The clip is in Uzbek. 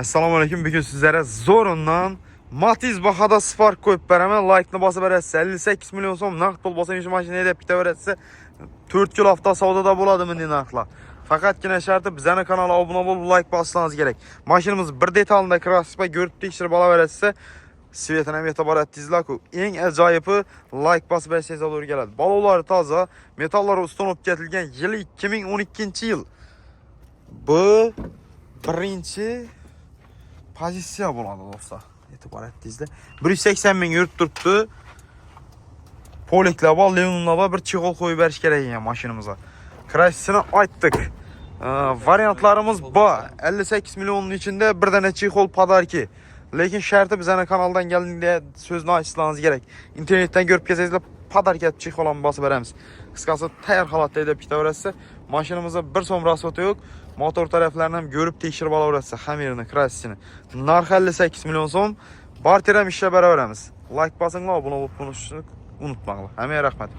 Assalomu alaykum. Bugun sizlarga zo'rindan Matiz bahada Spark qo'yib beraman. Like-ni bosib berasiz. 58 million so'm naqd pul bosing shu mashina deb ketaverasiz. 4 yil hafta savdoda bo'ladimi bunday narxlar. Faqatgina sharti bizning kanalga obuna bo'lib like bossangiz kerak. Mashinamiz bir detalida kraspa ko'rib tekshirib olaverasiz. Svetini ham yetib boradingizlar-ku. Eng ajoyibi like bosib bersangiz olur keladi. Balollari toza, metallari ustun olib ketilgan. Yili 2012-yil. Bu birinchi pozitsiya bo'ladi do'stlar. E'tibor etdingizlar. 180 ming yurib turibdi. Poliklar bor, leonlar bor, bir chig'ol qo'yib berish kerak ekan mashinamizga. Krasini aytdik. Variantlarimiz bor. 58 millionning ichida bir dana chig'ol podarki. Lekin sharti bizning kanaldan kelganda so'zni aytishlaringiz kerak. Internetdan ko'rib kelsangizlar podarki chig'ol ham bosib beramiz. Qisqasi tayyor holatda deb ketaverasiz. Mashinamizda bir so'm rasvoti yo'q. Motor taraflarini ham ko'rib tekshirib olaverasiz. Hammerini, krasini. Narxi 58 million so'm. Barter ham ishlab beraveramiz. Like bosinglar, obuna bo'lib qo'yishni unutmanglar. Hammaga rahmat.